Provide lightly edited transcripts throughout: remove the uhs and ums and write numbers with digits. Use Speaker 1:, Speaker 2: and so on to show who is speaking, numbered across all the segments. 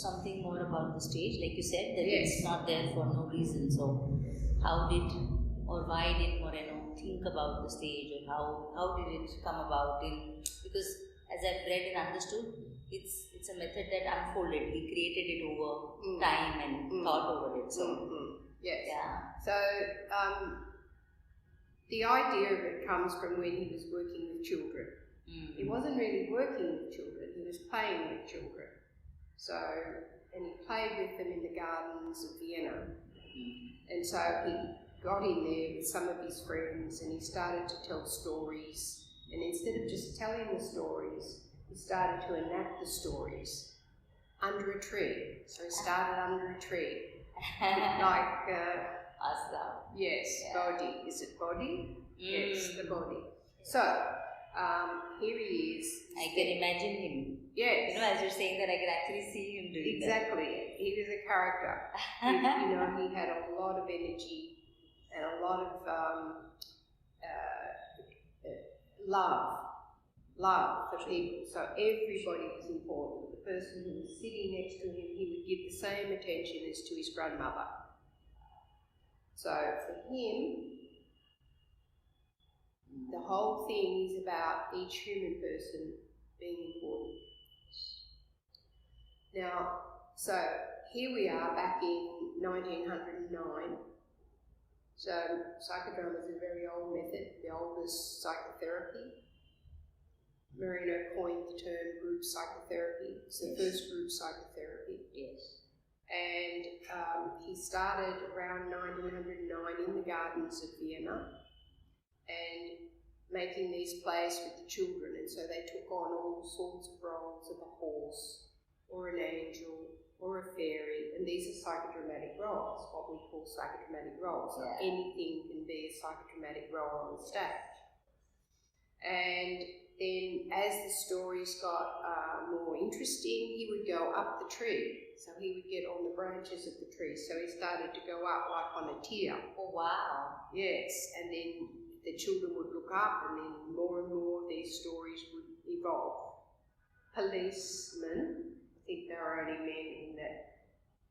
Speaker 1: something more about the stage? Like you said, that it's not there for no reason. So how did or why did Moreno think about the stage, or how did it come about? Because as I've read and understood, it's a method that unfolded. He created it over time and thought over it. So
Speaker 2: yes.
Speaker 1: Yeah.
Speaker 2: So the idea of it comes from when he was working with children. He wasn't really working with children, he was playing with children. So, and he played with them in the gardens of Vienna. And so he got in there with some of his friends and he started to tell stories. And instead of just telling the stories, he started to enact the stories under a tree. So he started under a tree. Like,
Speaker 1: Awesome.
Speaker 2: Yes, Bodhi. Is it Bodhi? Yes, the Bodhi. So, here he is.
Speaker 1: I can imagine him.
Speaker 2: Yes.
Speaker 1: You know, as you're saying that, I can actually see him doing
Speaker 2: exactly.
Speaker 1: that.
Speaker 2: He was a character. He had a lot of energy and a lot of love for people. So everybody was important. The person who was sitting next to him, he would give the same attention as to his grandmother. So for him, the whole thing is about each human person being important. Now, so here we are back in 1909. So psychodrama is a very old method, the oldest psychotherapy. Moreno coined the term group psychotherapy. It's the first group psychotherapy.
Speaker 1: Yes.
Speaker 2: And he started around 1909 in the gardens of Vienna and making these plays with the children. And so they took on all sorts of roles of a horse or an angel or a fairy, and these are psychodramatic roles, what we call psychodramatic roles. So anything can be a psychodramatic role on stage. And then as the stories got more interesting, he would go up the tree. So he would get on the branches of the tree. So he started to go up like on a tier.
Speaker 1: Oh, wow.
Speaker 2: Yes, and then the children would look up, and then more and more of these stories would evolve. Policemen, I think there were only men in that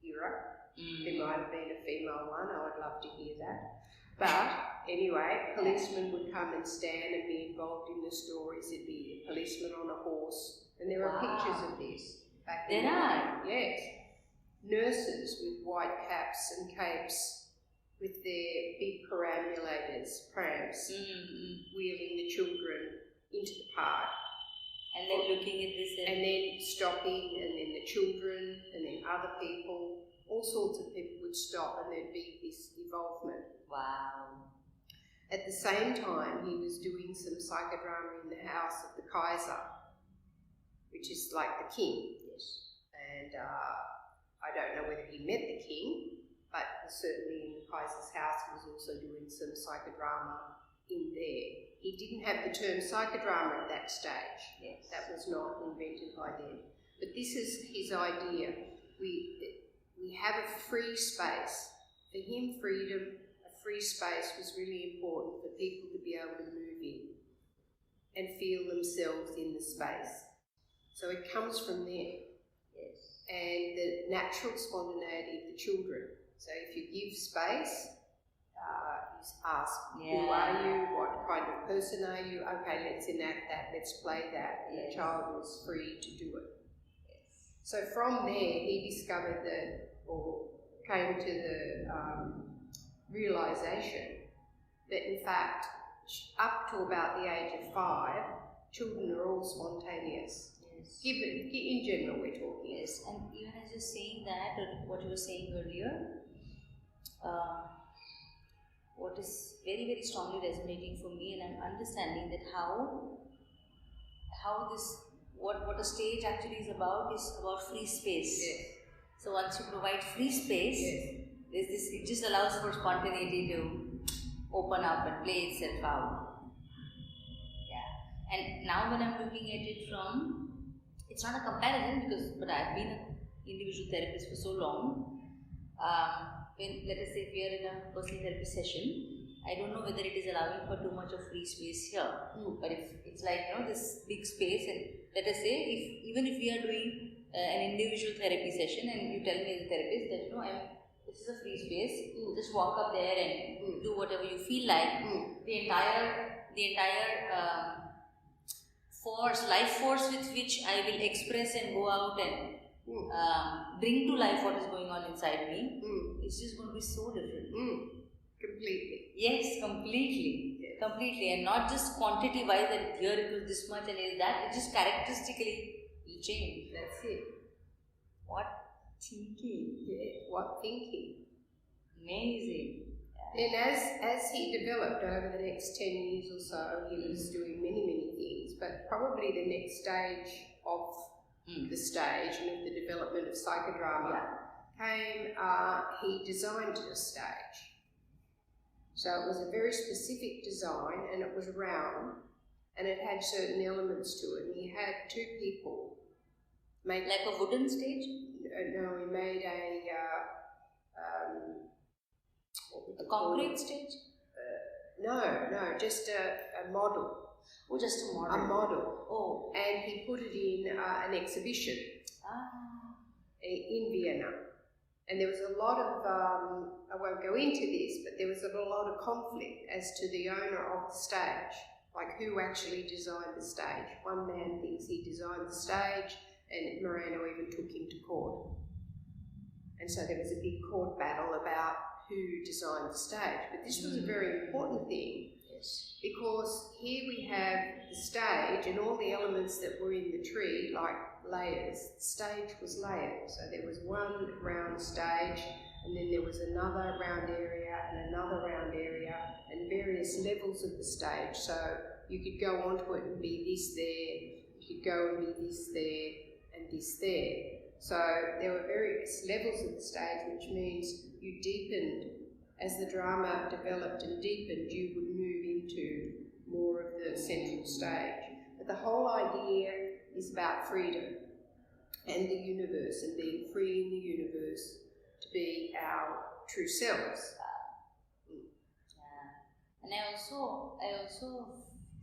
Speaker 2: era. There might have been a female one, I would love to hear that. But anyway, policemen would come and stand and be involved in the stories. It'd be a policeman on a horse, and there are pictures of this back then.
Speaker 1: There are?
Speaker 2: Yes. Nurses with white caps and capes with their big perambulators, prams, wheeling the children into the park.
Speaker 1: And then looking at this.
Speaker 2: And then stopping, and then the children, and then other people. All sorts of people would stop, and there'd be this involvement.
Speaker 1: Wow.
Speaker 2: At the same time, he was doing some psychodrama in the house of the Kaiser, which is like the king.
Speaker 1: Yes.
Speaker 2: And I don't know whether he met the king, but certainly in the Kaiser's house he was also doing some psychodrama in there. He didn't have the term psychodrama at that stage.
Speaker 1: Yes.
Speaker 2: That was not invented by then. But this is his idea. We have a free space. For him, freedom, a free space was really important for people to be able to move in and feel themselves in the space. So it comes from there.
Speaker 1: Yes.
Speaker 2: And the natural spontaneity of the children. So if you give space, you ask, who are you? What kind of person are you? Okay, let's enact that, let's play that. And the child was free to do it.
Speaker 1: Yes.
Speaker 2: So from there, he discovered or came to the realisation that in fact, up to about the age of 5, children are all spontaneous.
Speaker 1: Yes.
Speaker 2: Given, in general we're talking.
Speaker 1: Yes, and even as you're saying that, or what you were saying earlier, what is very, very strongly resonating for me, and I'm understanding that how this, what a stage actually is about free space.
Speaker 2: Yes.
Speaker 1: So once you provide free space, there's this, it just allows for spontaneity to open up and play itself out. Yeah. And now when I'm looking at it from, it's not a comparison but I've been an individual therapist for so long. When, let us say, we are in a personal therapy session, I don't know whether it is allowing for too much of free space here. But if it's like, this big space, and let us say, even if we are doing an individual therapy session and you tell me as a therapist that, you know, this is a free space, just walk up there and do whatever you feel like, the entire life force with which I will express and go out and bring to life what is going on inside me, it's just going to be so different.
Speaker 2: Completely.
Speaker 1: Yes, completely.
Speaker 2: Yes.
Speaker 1: Completely. And not just quantity wise that here it was this much and here that, it just characteristically will change.
Speaker 2: That's it.
Speaker 1: What thinking.
Speaker 2: Yeah, what thinking.
Speaker 1: Amazing.
Speaker 2: And as he developed over the next 10 years or so, he was doing many things, but probably the next stage of the stage and of the development of psychodrama came, he designed a stage. So it was a very specific design and it was round and it had certain elements to it. And he had two people make...
Speaker 1: Like a wooden stage?
Speaker 2: No, he made a
Speaker 1: concrete stage?
Speaker 2: No, just a model.
Speaker 1: Oh, just a model.
Speaker 2: A model.
Speaker 1: Oh.
Speaker 2: And he put it in an exhibition in Vienna. And there was a lot of, I won't go into this, but there was a lot of conflict as to the owner of the stage, like who actually designed the stage. One man thinks he designed the stage, and Moreno even took him to court. And so there was a big court battle about who designed the stage. But this was a very important thing, because here we have the stage and all the elements that were in the tree, like layers. The stage was layered. So there was one round stage, and then there was another round area and another round area, and various levels of the stage. So you could go onto it and be this there, you could go and be this there, and this there. So there were various levels of the stage, which means you deepened. As the drama developed and deepened, you would move into more of the central stage. But the whole idea is about freedom and the universe, and being free in the universe to be our true selves.
Speaker 1: And I also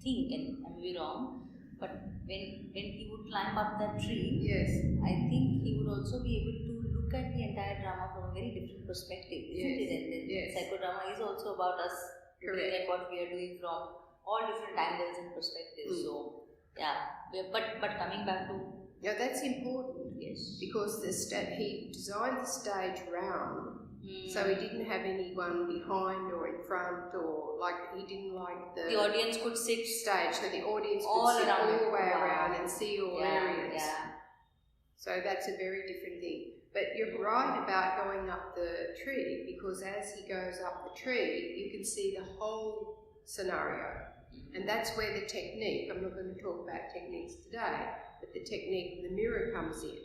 Speaker 1: think, and I may be wrong, but when he would climb up that tree, I think he would also be able to look at the entire drama from a very different perspective, isn't it? And then psychodrama is also about us looking at what we are doing from all different angles and perspectives. So, but coming back to...
Speaker 2: Yeah, that's important.
Speaker 1: Yes.
Speaker 2: Because he designed the stage round, so he didn't have anyone behind or in front, or he didn't like the
Speaker 1: audience could sit
Speaker 2: stage, so the audience
Speaker 1: all
Speaker 2: could sit
Speaker 1: around
Speaker 2: all the way around and see all areas.
Speaker 1: Yeah.
Speaker 2: So that's a very different thing. But you're right about going up the tree, because as he goes up the tree, you can see the whole scenario. And that's where the technique, I'm not going to talk about techniques today, but the technique of the mirror comes in.